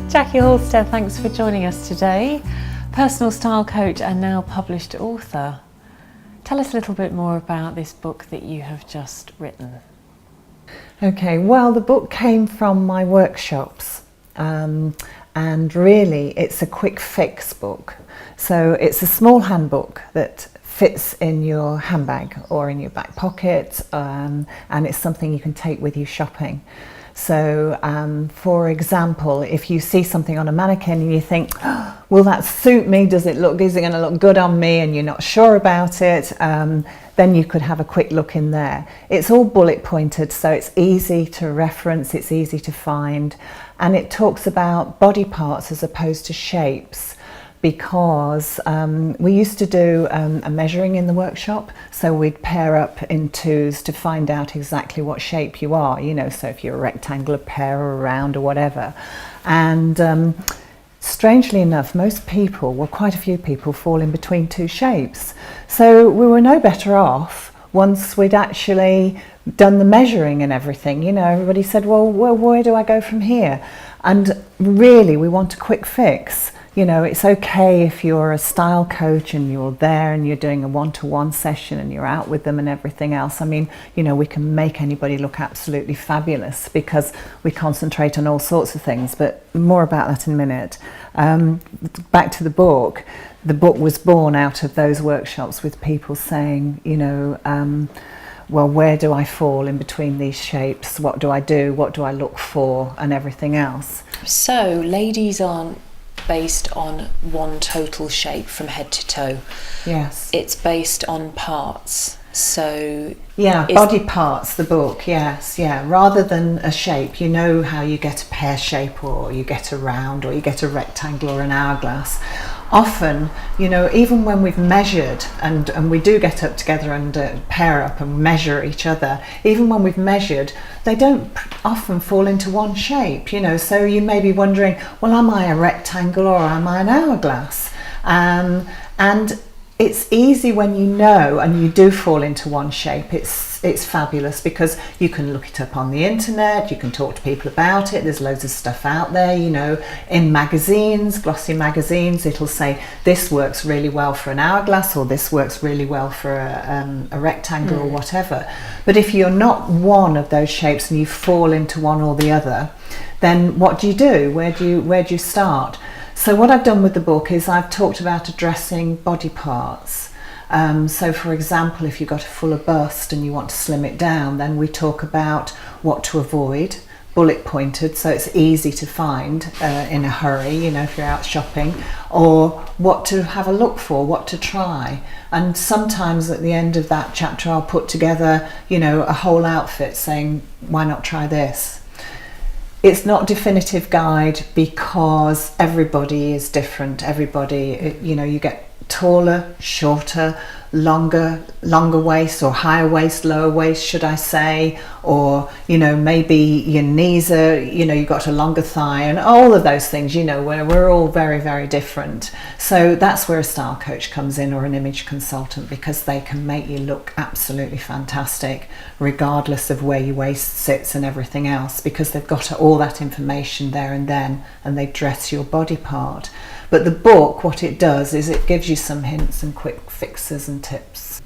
Jacqui Holstead, thanks for joining us today. Personal style coach and now published author. Tell us a little bit more about this book that you have just written. Okay, well, the book came from my workshops, and really it's a quick fix book. So it's a small handbook that fits in your handbag or in your back pocket, and it's something you can take with you shopping. So for example, if you see something on a mannequin and you think, oh, will that suit me? Is it going to look good on me? And you're not sure about it, then you could have a quick look in there. It's all bullet pointed, so it's easy to reference, it's easy to find, and it talks about body parts as opposed to shapes. Because we used to do a measuring in the workshop, so we'd pair up in twos to find out exactly what shape you are, you know, so if you're a rectangle, a pear, or a round, or whatever. And strangely enough, most people, well, quite a few people, fall in between two shapes. So we were no better off once we'd actually done the measuring and everything. You know, everybody said, well, where do I go from here? And really, we want a quick fix. You know, it's okay if you're a style coach and you're there and you're doing a one-to-one session and you're out with them and everything else. I mean, you know, we can make anybody look absolutely fabulous because we concentrate on all sorts of things, but more about that in a minute. Back to the book. The book was born out of those workshops with people saying, you know, well, where do I fall in between these shapes? What do I do? What do I look for? And everything else. So, ladies aren't based on one total shape from head to toe. Yes. It's based on parts. So yeah, body parts, the book, yes, yeah. Rather than a shape, you know how you get a pear shape or you get a round or you get a rectangle or an hourglass. Often, you know, even when we've measured and we do get up together and pair up and measure each other, even when we've measured, they don't often fall into one shape, you know, so you may be wondering, well, am I a rectangle or am I an hourglass? And it's easy when you know and you do fall into one shape. It's fabulous because you can look it up on the internet, you can talk to people about it, there's loads of stuff out there, you know, in magazines, glossy magazines, it'll say this works really well for an hourglass or this works really well for a rectangle or whatever. But if you're not one of those shapes and you fall into one or the other, then what do you do? Where do you start? So what I've done with the book is I've talked about addressing body parts. So for example, if you've got a fuller bust and you want to slim it down, then we talk about what to avoid, bullet pointed, so it's easy to find in a hurry, you know, if you're out shopping, or what to have a look for, what to try. And sometimes at the end of that chapter, I'll put together, you know, a whole outfit saying, why not try this? It's not a definitive guide because everybody is different. Everybody, you know, you get taller, shorter, longer waist or higher waist, lower waist, should I say, or, you know, maybe your knees are, you know, you've got a longer thigh and all of those things, you know, where we're all very, very different. So that's where a style coach comes in or an image consultant, because they can make you look absolutely fantastic regardless of where your waist sits and everything else, because they've got all that information there and then, and they dress your body part. But the book, what it does is it gives you some hints and quick fixes and tips.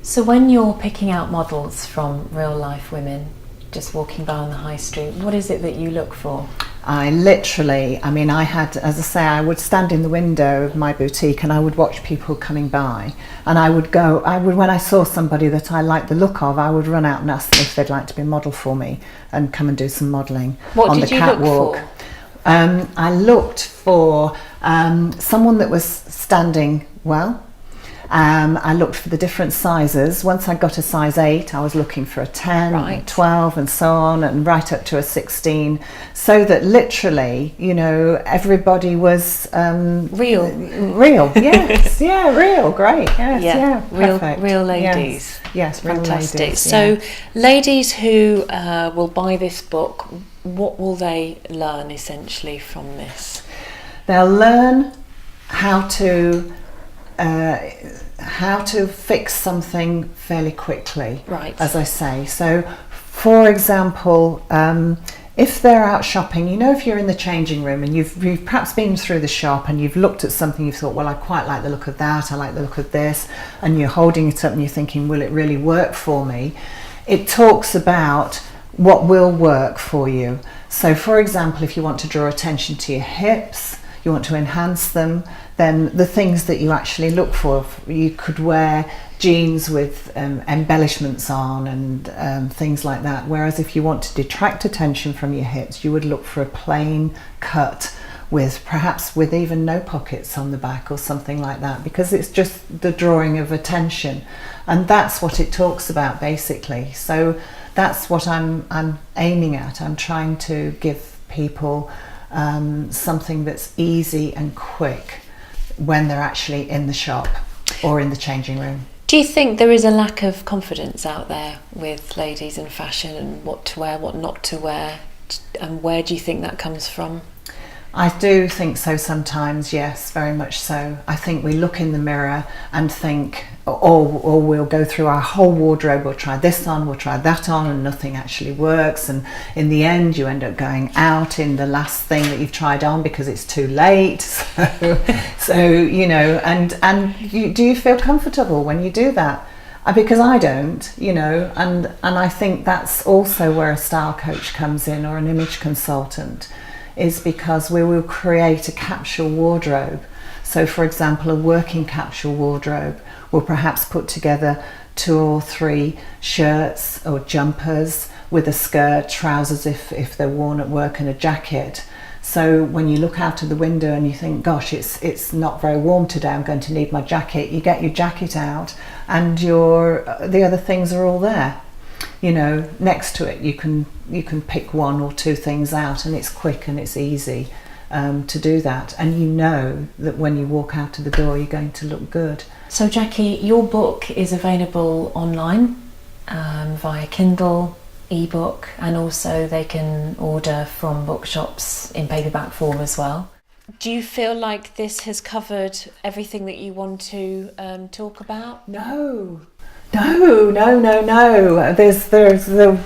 So when you're picking out models from real life women, just walking by on the high street, what is it that you look for? I had, as I say, I would stand in the window of my boutique and I would watch people coming by, and I would when I saw somebody that I liked the look of, I would run out and ask them if they'd like to be a model for me and come and do some modelling on the catwalk. Look for? I looked for someone that was standing well. I looked for the different sizes. Once I got a size 8, I was looking for a 10, a 12 and so on, and right up to a 16, so that literally, you know, everybody was real, yes. Yeah, real, great, yes, yeah, perfect. real ladies. Yes, real fantastic ladies, so ladies who will buy this book, what will they learn essentially from this? They'll learn how to fix something fairly quickly, right, as I say. So for example, if they're out shopping, you know, if you're in the changing room and you've perhaps been through the shop and you've looked at something, you've thought, well, I quite like the look of that, I like the look of this, and you're holding it up and you're thinking, will it really work for me? It talks about what will work for you. So for example, if you want to draw attention to your hips, you want to enhance them, then the things that you actually look for, you could wear jeans with embellishments on and things like that. Whereas if you want to detract attention from your hips, you would look for a plain cut with perhaps with even no pockets on the back or something like that, because it's just the drawing of attention. And that's what it talks about basically. So that's what I'm aiming at. I'm trying to give people something that's easy and quick when they're actually in the shop or in the changing room. Do you think there is a lack of confidence out there with ladies in fashion and what to wear, what not to wear, and where do you think that comes from? I do think so sometimes, yes, very much so. I think we look in the mirror and think, or we'll go through our whole wardrobe, we'll try this on, we'll try that on, and nothing actually works. And in the end, you end up going out in the last thing that you've tried on because it's too late. So you know, and do you feel comfortable when you do that? Because I don't, you know, and I think that's also where a style coach comes in, or an image consultant, is because we will create a capsule wardrobe. So for example, a working capsule wardrobe will perhaps put together 2 or 3 shirts or jumpers with a skirt, trousers if they're worn at work, and a jacket. So when you look out of the window and you think, gosh, it's not very warm today, I'm going to need my jacket, you get your jacket out and the other things are all there. You know, next to it you can pick 1 or 2 things out, and it's quick and it's easy to do that, and you know that when you walk out of the door you're going to look good. So Jacqui, your book is available online via Kindle, ebook, and also they can order from bookshops in paperback form as well. Do you feel like this has covered everything that you want to talk about? No. There'll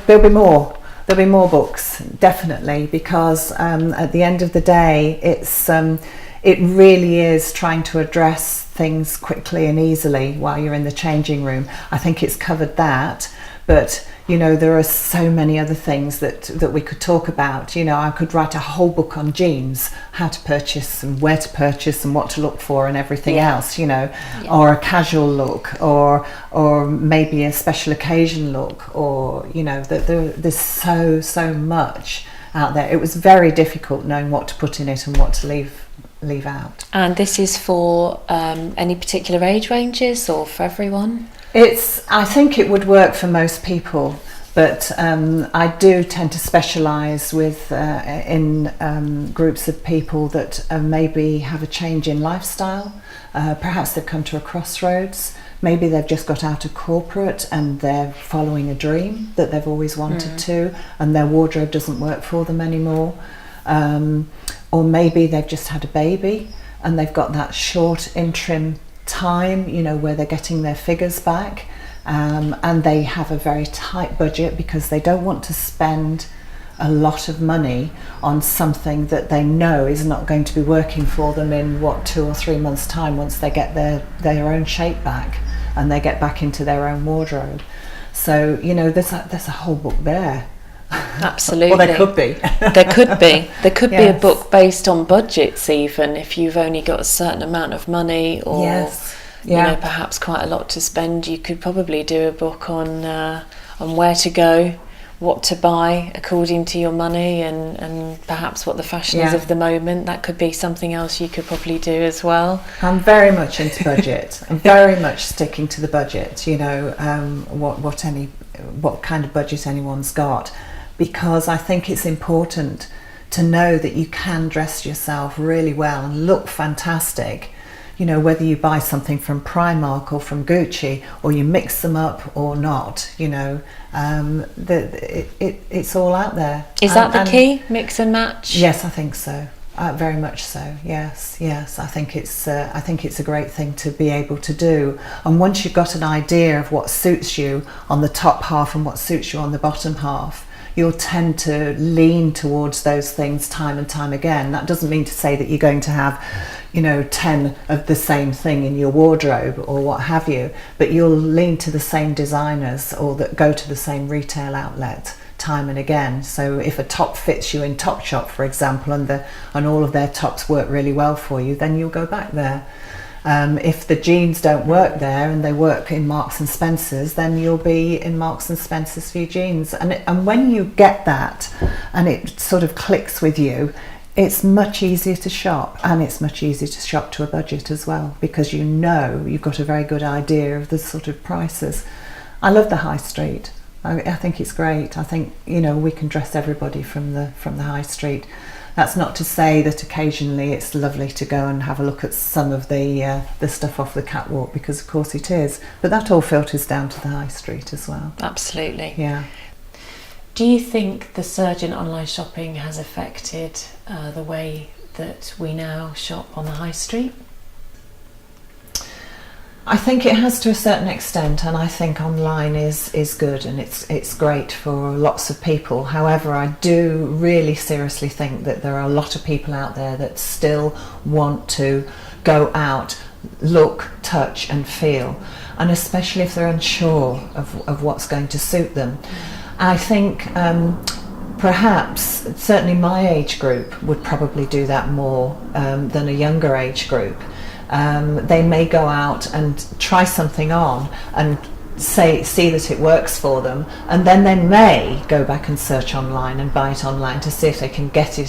be more. There'll be more books, definitely, because at the end of the day, it really is trying to address things quickly and easily while you're in the changing room. I think it's covered that, but you know, there are so many other things that we could talk about. You know, I could write a whole book on jeans, how to purchase and where to purchase and what to look for and everything else, you know, or a casual look, or maybe a special occasion look, or, you know, there's so much out there. It was very difficult knowing what to put in it and what to leave out. And this is for any particular age ranges or for everyone? I think it would work for most people, but I do tend to specialise in groups of people that maybe have a change in lifestyle. Perhaps they've come to a crossroads. Maybe they've just got out of corporate and they're following a dream that they've always wanted to, and their wardrobe doesn't work for them anymore. Or maybe they've just had a baby and they've got that short interim time, you know, where they're getting their figures back, and they have a very tight budget because they don't want to spend a lot of money on something that they know is not going to be working for them in 2 or 3 months time, once they get their own shape back and they get back into their own wardrobe. So, you know, there's a whole book there. Absolutely. Well, there could be. There could be a book based on budgets, even if you've only got a certain amount of money, or you know, perhaps quite a lot to spend. You could probably do a book on where to go, what to buy according to your money, and perhaps what the fashion is of the moment. That could be something else you could probably do as well. I'm very much into budget. I'm very much sticking to the budget, you know, what kind of budget anyone's got, because I think it's important to know that you can dress yourself really well and look fantastic, you know, whether you buy something from Primark or from Gucci, or you mix them up or not, you know, it's all out there. Is that the key? Mix and match? Yes, I think so. Very much so. Yes. I think it's a great thing to be able to do. And once you've got an idea of what suits you on the top half and what suits you on the bottom half, you'll tend to lean towards those things time and time again. That doesn't mean to say that you're going to have, 10 of the same thing in your wardrobe or what have you, but you'll lean to the same designers or that go to the same retail outlet time and again. So if a top fits you in Topshop, for example, and all of their tops work really well for you, then you'll go back there. If the jeans don't work there and they work in Marks and Spencer's, then you'll be in Marks and Spencer's for your jeans. And when you get that and it sort of clicks with you, it's much easier to shop, and it's much easier to shop to a budget as well, because you've got a very good idea of the sort of prices. I love the high street. I think it's great. I think we can dress everybody from the high street. That's not to say that occasionally it's lovely to go and have a look at some of the stuff off the catwalk, because of course it is. But that all filters down to the high street as well. Absolutely. Yeah. Do you think the surge in online shopping has affected the way that we now shop on the high street? I think it has to a certain extent, and I think online is good and it's great for lots of people. However, I do really seriously think that there are a lot of people out there that still want to go out, look, touch and feel, and especially if they're unsure of what's going to suit them. I think perhaps, certainly my age group would probably do that more than a younger age group. They may go out and try something on and see that it works for them, and then they may go back and search online and buy it online to see if they can get it,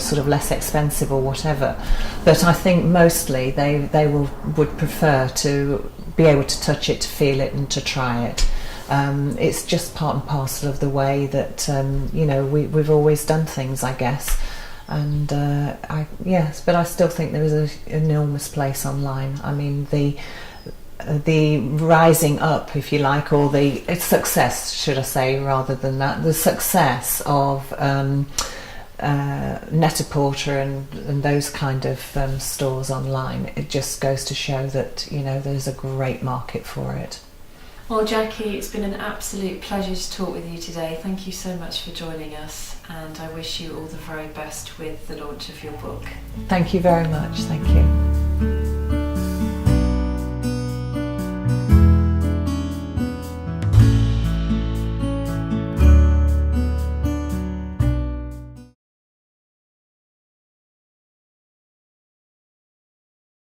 sort of less expensive or whatever. But I think mostly they would prefer to be able to touch it, to feel it, and to try it. It's just part and parcel of the way that we've always done things, I guess. And but I still think there is an enormous place online. I mean, the rising up, if you like, or the success, should I say, rather than that, the success of Net-a-Porter and those kind of stores online, it just goes to show that there's a great market for it. Well, Jacqui, it's been an absolute pleasure to talk with you today. Thank you so much for joining us, and I wish you all the very best with the launch of your book. Thank you very much. Thank you.